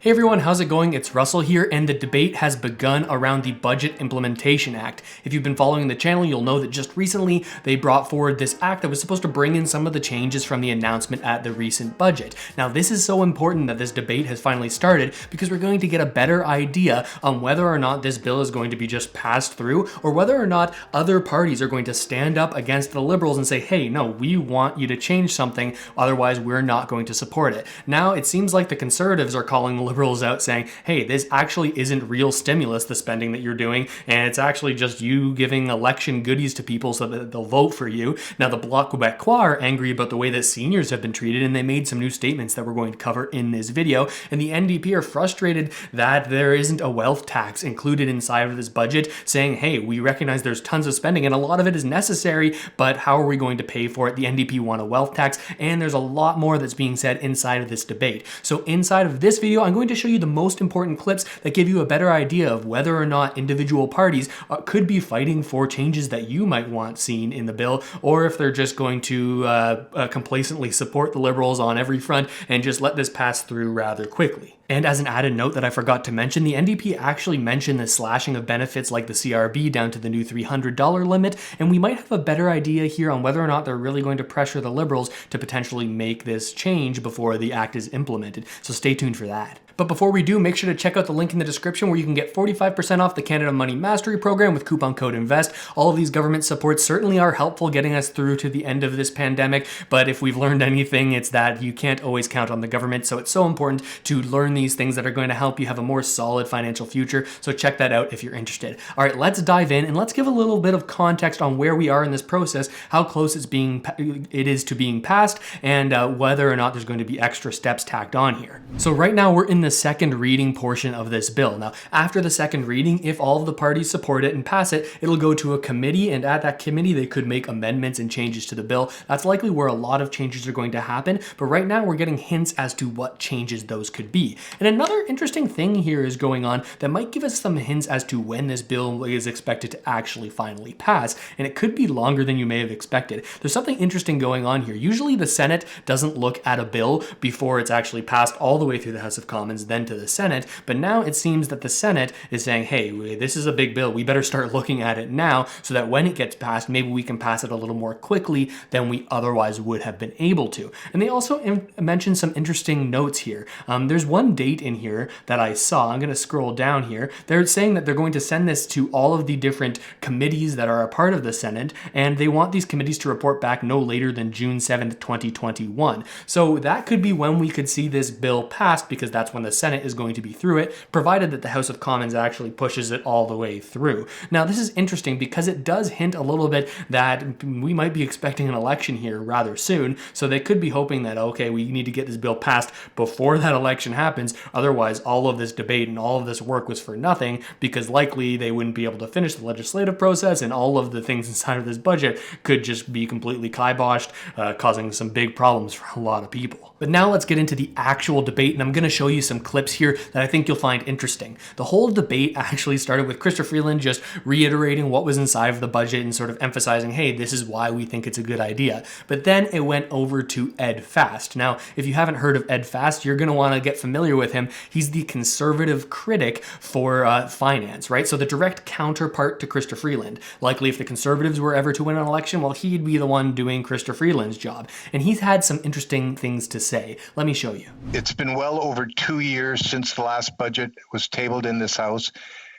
Hey everyone, how's it going? It's Russell here, and the debate has begun around the Budget Implementation Act. If you've been following the channel, you'll know that just recently they brought forward this act that was supposed to bring in some of the changes from the announcement at the recent budget. Now, this is so important that this debate has finally started because we're going to get a better idea on whether or not this bill is going to be just passed through or whether or not other parties are going to stand up against the Liberals and say, hey, no, we want you to change something, otherwise we're not going to support it. Now, it seems like the Conservatives are calling the Liberals out saying, hey, this actually isn't real stimulus, the spending that you're doing, and it's actually just you giving election goodies to people so that they'll vote for you. Now, the Bloc Qubec are angry about the way that seniors have been treated, and they made some new statements that we're going to cover in this video. And the NDP are frustrated that there isn't a wealth tax included inside of this budget, saying, hey, we recognize there's tons of spending and a lot of it is necessary, but how are we going to pay for it? The NDP want a wealth tax, and there's a lot more that's being said inside of this debate. So inside of this video, I'm going to show you the most important clips that give you a better idea of whether or not individual parties could be fighting for changes that you might want seen in the bill, or if they're just going to complacently support the Liberals on every front and just let this pass through rather quickly. And as an added note that I forgot to mention, the NDP actually mentioned the slashing of benefits like the CRB down to the new $300 limit, and we might have a better idea here on whether or not they're really going to pressure the Liberals to potentially make this change before the act is implemented. So stay tuned for that. But before we do, make sure to check out the link in the description where you can get 45% off the Canada Money Mastery Program with coupon code INVEST. All of these government supports certainly are helpful getting us through to the end of this pandemic, but if we've learned anything, it's that you can't always count on the government, so it's so important to learn these things that are going to help you have a more solid financial future, so check that out if you're interested. All right, let's dive in and let's give a little bit of context on where we are in this process, how close it is to being passed, and whether or not there's going to be extra steps tacked on here. So right now we're in the second reading portion of this bill. Now, after the second reading, if all of the parties support it and pass it, it'll go to a committee, and at that committee, they could make amendments and changes to the bill. That's likely where a lot of changes are going to happen, but right now we're getting hints as to what changes those could be. And another interesting thing here is going on that might give us some hints as to when this bill is expected to actually finally pass, and it could be longer than you may have expected. There's something interesting going on here. Usually the Senate doesn't look at a bill before it's actually passed all the way through the House of Commons, then to the Senate, but now it seems that the Senate is saying, hey, this is a big bill, we better start looking at it now so that when it gets passed, maybe we can pass it a little more quickly than we otherwise would have been able to. And they also mentioned some interesting notes here. There's one date in here that I saw. I'm going to scroll down here. They're saying that they're going to send this to all of the different committees that are a part of the Senate, and they want these committees to report back no later than June 7th, 2021. So that could be when we could see this bill passed, because that's when the Senate is going to be through it, provided that the House of Commons actually pushes it all the way through. Now, this is interesting because it does hint a little bit that we might be expecting an election here rather soon, so they could be hoping that, okay, we need to get this bill passed before that election happens, otherwise all of this debate and all of this work was for nothing, because likely they wouldn't be able to finish the legislative process, and all of the things inside of this budget could just be completely kiboshed, causing some big problems for a lot of people. But now let's get into the actual debate, and I'm going to show you some clips here that I think you'll find interesting. The whole debate actually started with Freeland just reiterating what was inside of the budget and sort of emphasizing, hey, this is why we think it's a good idea. But then it went over to Ed Fast. Now, if you haven't heard of Ed Fast, you're going to want to get familiar with him. He's the conservative critic for finance, right? So the direct counterpart to Freeland. Likely if the Conservatives were ever to win an election, well, he'd be the one doing Freeland's job. And he's had some interesting things to say. Let me show you. It's been well over 2 years since the last budget was tabled in this House.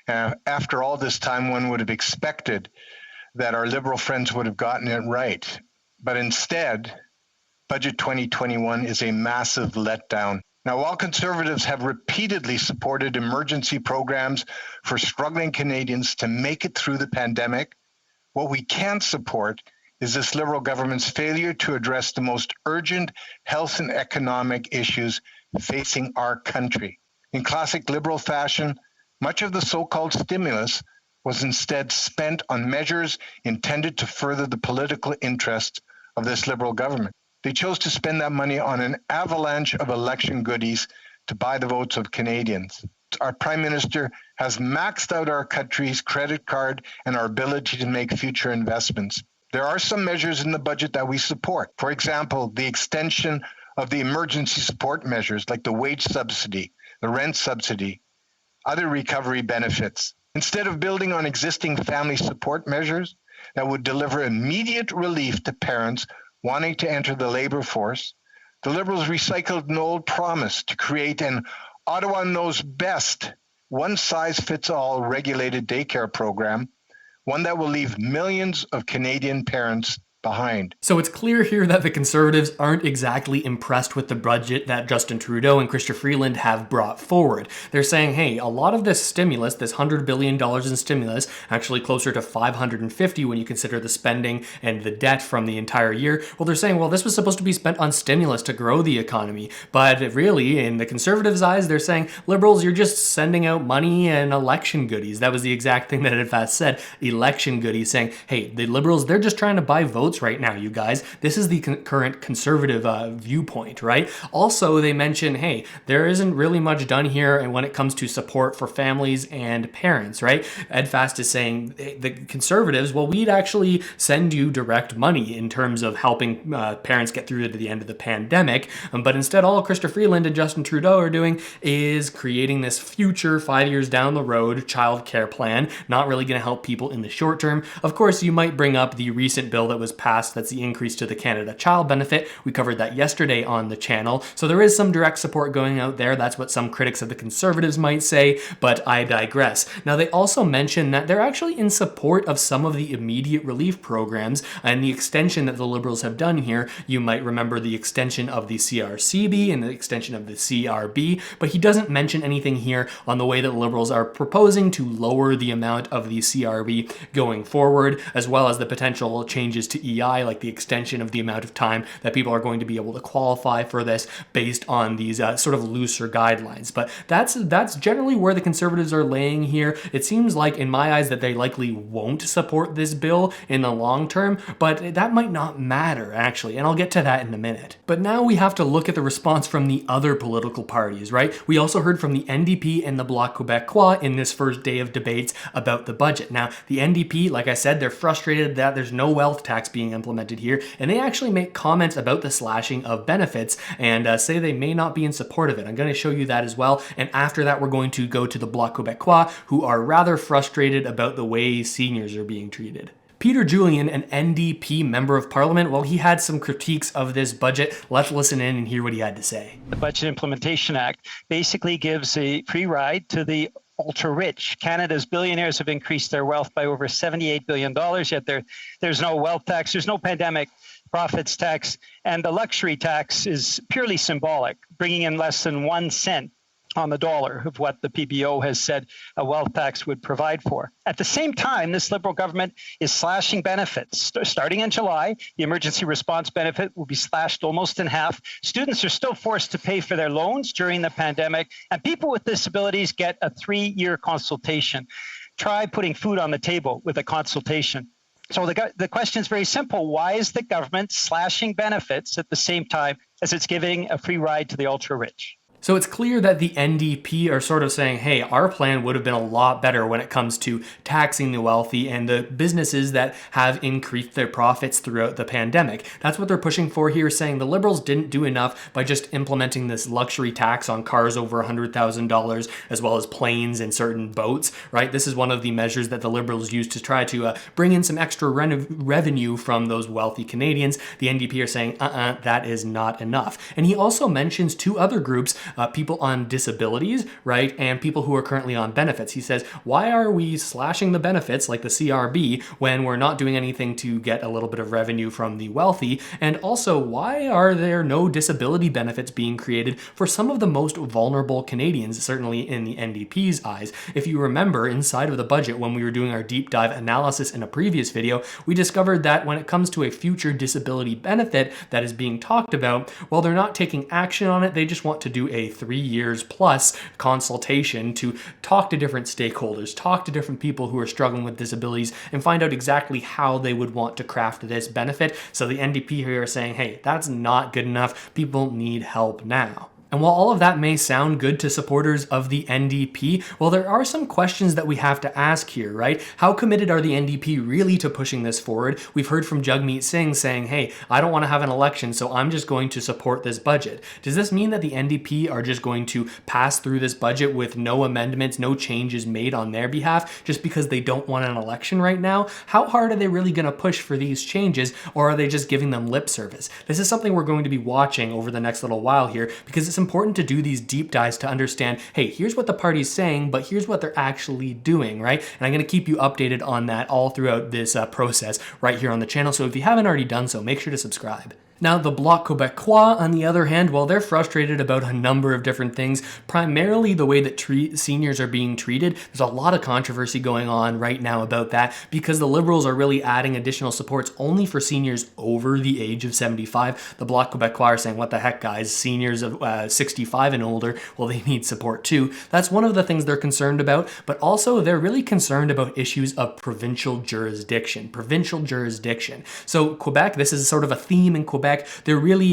After all this time, one would have expected that our Liberal friends would have gotten it right. But instead, Budget 2021 is a massive letdown. Now, while Conservatives have repeatedly supported emergency programs for struggling Canadians to make it through the pandemic, what we can't support is this Liberal government's failure to address the most urgent health and economic issues facing our country. In classic Liberal fashion, much of the so-called stimulus was instead spent on measures intended to further the political interests of this Liberal government. They chose to spend that money on an avalanche of election goodies to buy the votes of Canadians. Our Prime Minister has maxed out our country's credit card and our ability to make future investments. There are some measures in the budget that we support. For example, the extension of the emergency support measures like the wage subsidy, the rent subsidy, other recovery benefits. Instead of building on existing family support measures that would deliver immediate relief to parents wanting to enter the labor force, the Liberals recycled an old promise to create an Ottawa knows best, one-size-fits-all regulated daycare program, one that will leave millions of Canadian parents behind. So it's clear here that the Conservatives aren't exactly impressed with the budget that Justin Trudeau and Chrystia Freeland have brought forward. They're saying, hey, a lot of this stimulus, this $100 billion in stimulus, actually closer to 550 when you consider the spending and the debt from the entire year, well, they're saying, well, this was supposed to be spent on stimulus to grow the economy. But really, in the Conservatives' eyes, they're saying, Liberals, you're just sending out money and election goodies. That was the exact thing that Edfast said, election goodies, saying, hey, the Liberals, they're just trying to buy votes right now, you guys. This is the current Conservative viewpoint, right? Also, they mention, hey, there isn't really much done here and when it comes to support for families and parents, right? Edfast is saying the Conservatives, well, we'd actually send you direct money in terms of helping parents get through to the end of the pandemic, but instead all Chrystia Freeland and Justin Trudeau are doing is creating this future 5 years down the road child care plan, not really going to help people in the short term. Of course, you might bring up the recent bill that was passed, that's the increase to the Canada Child Benefit. We covered that yesterday on the channel. So there is some direct support going out there. That's what some critics of the Conservatives might say, but I digress. Now, they also mention that they're actually in support of some of the immediate relief programs and the extension that the Liberals have done here. You might remember the extension of the CRCB and the extension of the CRB, but he doesn't mention anything here on the way that the Liberals are proposing to lower the amount of the CRB going forward, as well as the potential changes to EI, like the extension of the amount of time that people are going to be able to qualify for this based on these sort of looser guidelines. But that's generally where the Conservatives are laying here. It seems like, in my eyes, that they likely won't support this bill in the long term, but that might not matter, actually, and I'll get to that in a minute. But now we have to look at the response from the other political parties, right? We also heard from the NDP and the Bloc Québécois in this first day of debates about the budget. Now, the NDP, like I said, they're frustrated that there's no wealth tax being implemented here, and they actually make comments about the slashing of benefits and say they may not be in support of it. I'm going to show you that as well, and after that we're going to go to the Bloc Québécois, who are rather frustrated about the way seniors are being treated. Peter Julian, an NDP member of parliament, well, he had some critiques of this budget. Let's listen in and hear what he had to say. The Budget Implementation Act basically gives a free ride to the ultra-rich. Canada's billionaires have increased their wealth by over $78 billion, yet there's no wealth tax, there's no pandemic profits tax, and the luxury tax is purely symbolic, bringing in less than 1 cent on the dollar of what the PBO has said a wealth tax would provide for. At the same time, this Liberal government is slashing benefits. Starting in July, the emergency response benefit will be slashed almost in half. Students are still forced to pay for their loans during the pandemic, and people with disabilities get a 3-year consultation. Try putting food on the table with a consultation. So the question is very simple. Why is the government slashing benefits at the same time as it's giving a free ride to the ultra-rich? So it's clear that the NDP are sort of saying, hey, our plan would have been a lot better when it comes to taxing the wealthy and the businesses that have increased their profits throughout the pandemic. That's what they're pushing for here, saying the Liberals didn't do enough by just implementing this luxury tax on cars over $100,000, as well as planes and certain boats, right? This is one of the measures that the Liberals used to try to bring in some extra revenue from those wealthy Canadians. The NDP are saying, that is not enough. And he also mentions two other groups, people on disabilities, right, and people who are currently on benefits. He says, why are we slashing the benefits like the CRB when we're not doing anything to get a little bit of revenue from the wealthy? And also, why are there no disability benefits being created for some of the most vulnerable Canadians, certainly in the NDP's eyes? If you remember, inside of the budget, when we were doing our deep dive analysis in a previous video, we discovered that when it comes to a future disability benefit that is being talked about, well, they're not taking action on it. They just want to do a 3 years plus consultation to talk to different stakeholders, talk to different people who are struggling with disabilities, and find out exactly how they would want to craft this benefit. So the NDP here are saying, hey, that's not good enough. People need help now. And while all of that may sound good to supporters of the NDP, well, there are some questions that we have to ask here, right? How committed are the NDP really to pushing this forward? We've heard from Jagmeet Singh saying, hey, I don't want to have an election, so I'm just going to support this budget. Does this mean that the NDP are just going to pass through this budget with no amendments, no changes made on their behalf, just because they don't want an election right now? How hard are they really going to push for these changes, or are they just giving them lip service? This is something we're going to be watching over the next little while here, because it's important to do these deep dives to understand, hey, here's what the party's saying, but here's what they're actually doing, right? And I'm going to keep you updated on that all throughout this process right here on the channel. So if you haven't already done so, make sure to subscribe. Now, the Bloc Québécois, on the other hand, well, they're frustrated about a number of different things, primarily the way that seniors are being treated. There's a lot of controversy going on right now about that because the Liberals are really adding additional supports only for seniors over the age of 75. The Bloc Québécois are saying, what the heck, guys, seniors of 65 and older, well, they need support too. That's one of the things they're concerned about, but also they're really concerned about issues of provincial jurisdiction. So Quebec, this is sort of a theme in Quebec. They're really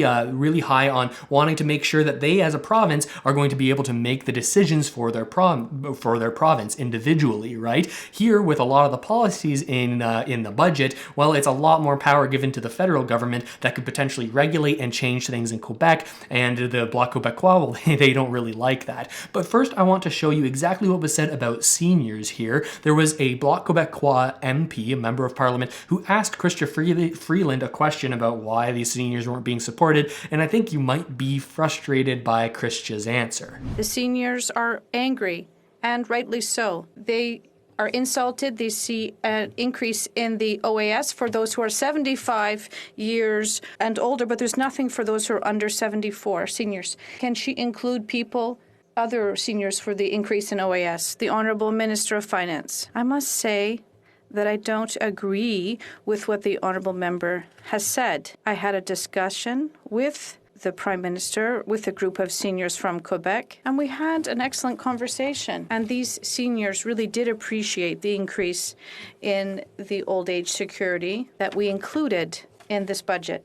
high on wanting to make sure that they as a province are going to be able to make the decisions for their province individually, right? Here, with a lot of the policies in the budget, well, it's a lot more power given to the federal government that could potentially regulate and change things in Quebec, and the Bloc Québécois, well, they don't really like that. But first, I want to show you exactly what was said about seniors here. There was a Bloc Québécois MP, a member of parliament, who asked Chrystia Freeland a question about why these seniors weren't being supported, and I think you might be frustrated by Christia's answer. The seniors are angry, and rightly so. They are insulted. They see an increase in the OAS for those who are 75 years and older, but there's nothing for those who are under 74, seniors. Can she include other seniors for the increase in OAS? The Honourable Minister of Finance. I must say that I don't agree with what the Honourable Member has said. I had a discussion with the Prime Minister, with a group of seniors from Quebec, and we had an excellent conversation. And these seniors really did appreciate the increase in the old age security that we included in this budget.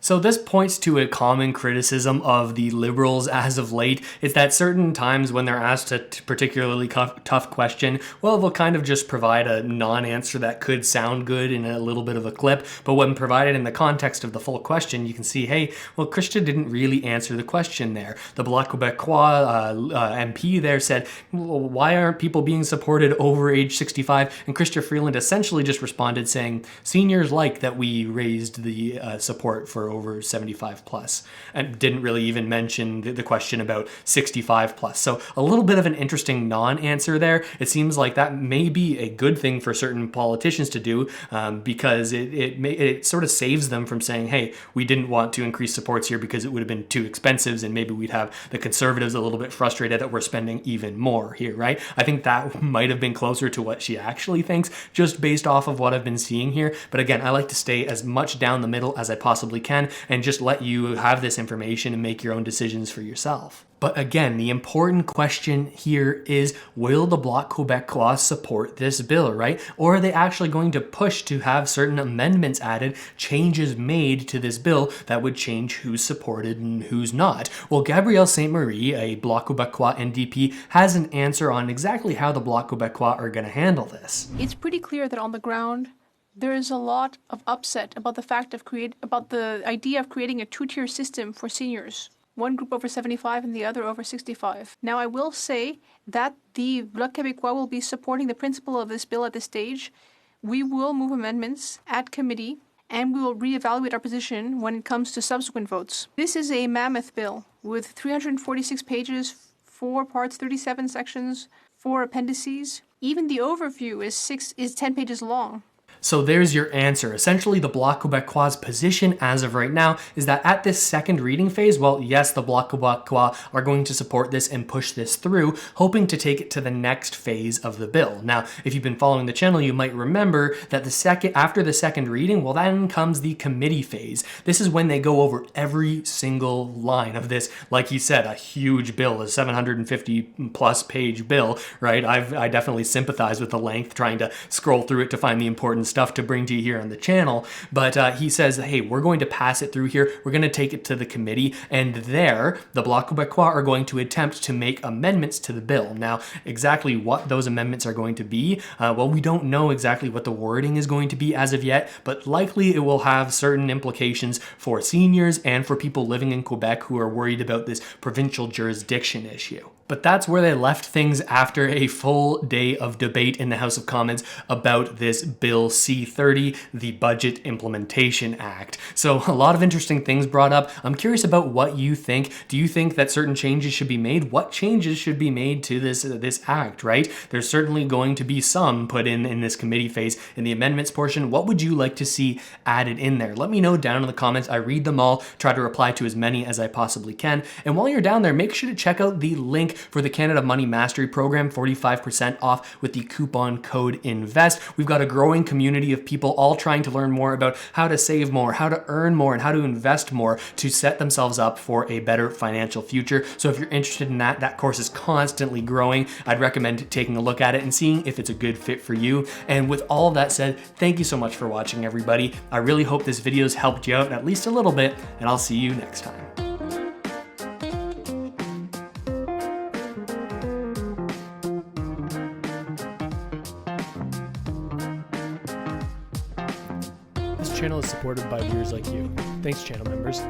So this points to a common criticism of the Liberals as of late, is that certain times when they're asked a particularly tough question, well, they'll kind of just provide a non-answer that could sound good in a little bit of a clip, but when provided in the context of the full question, you can see, hey, well, Christian didn't really answer the question there. The Bloc Québécois MP there said, well, why aren't people being supported over age 65? And Chrystia Freeland essentially just responded saying, seniors like that we raised the support for over 75 plus, and didn't really even mention the question about 65 plus. So a little bit of an interesting non-answer there. It seems like that may be a good thing for certain politicians to do, because it sort of saves them from saying, hey, we didn't want to increase supports here because it would have been too expensive, and maybe we'd have the Conservatives a little bit frustrated that we're spending even more here, right? I think that might have been closer to what she actually thinks, just based off of what I've been seeing here. But again, I like to stay as much down the middle as I possibly can, and just let you have this information and make your own decisions for yourself. But again, the important question here is, will the Bloc Québécois support this bill, right? Or are they actually going to push to have certain amendments added, changes made to this bill that would change who's supported and who's not? Well, Gabrielle Sainte-Marie, a Bloc Québécois NDP, has an answer on exactly how the Bloc Québécois are going to handle this. It's pretty clear that on the ground, there is a lot of upset about the idea of creating a two-tier system for seniors. One group over 75 and the other over 65. Now, I will say that the Bloc Québécois will be supporting the principle of this bill at this stage. We will move amendments at committee, and we will reevaluate our position when it comes to subsequent votes. This is a mammoth bill with 346 pages, 4 parts, 37 sections, 4 appendices. Even the overview is 10 pages long. So there's your answer. Essentially, the Bloc Québécois' position as of right now is that at this second reading phase, well, yes, the Bloc Québécois are going to support this and push this through, hoping to take it to the next phase of the bill. Now, if you've been following the channel, you might remember that after the second reading, well, then comes the committee phase. This is when they go over every single line of this, like you said, a huge bill, a 750 plus page bill, right? I definitely sympathize with the length, trying to scroll through it to find the important stuff to bring to you here on the channel. But he says, hey, we're going to pass it through here. We're going to take it to the committee, and there, the Bloc Québécois are going to attempt to make amendments to the bill. Now, exactly what those amendments are going to be, well, we don't know exactly what the wording is going to be as of yet, but likely it will have certain implications for seniors and for people living in Quebec who are worried about this provincial jurisdiction issue. But that's where they left things after a full day of debate in the House of Commons about this Bill C-30, the Budget Implementation Act. So a lot of interesting things brought up. I'm curious about what you think. Do you think that certain changes should be made? What changes should be made to this act, right? There's certainly going to be some put in this committee phase in the amendments portion. What would you like to see added in there? Let me know down in the comments. I read them all, try to reply to as many as I possibly can. And while you're down there, make sure to check out the link for the Canada Money Mastery Program, 45% off with the coupon code INVEST. We've got a growing community of people all trying to learn more about how to save more, how to earn more, and how to invest more to set themselves up for a better financial future. So if you're interested in that, that course is constantly growing. I'd recommend taking a look at it and seeing if it's a good fit for you. And with all of that said, thank you so much for watching, everybody. I really hope this video's helped you out at least a little bit, and I'll see you next time. This channel is supported by viewers like you. Thanks, channel members.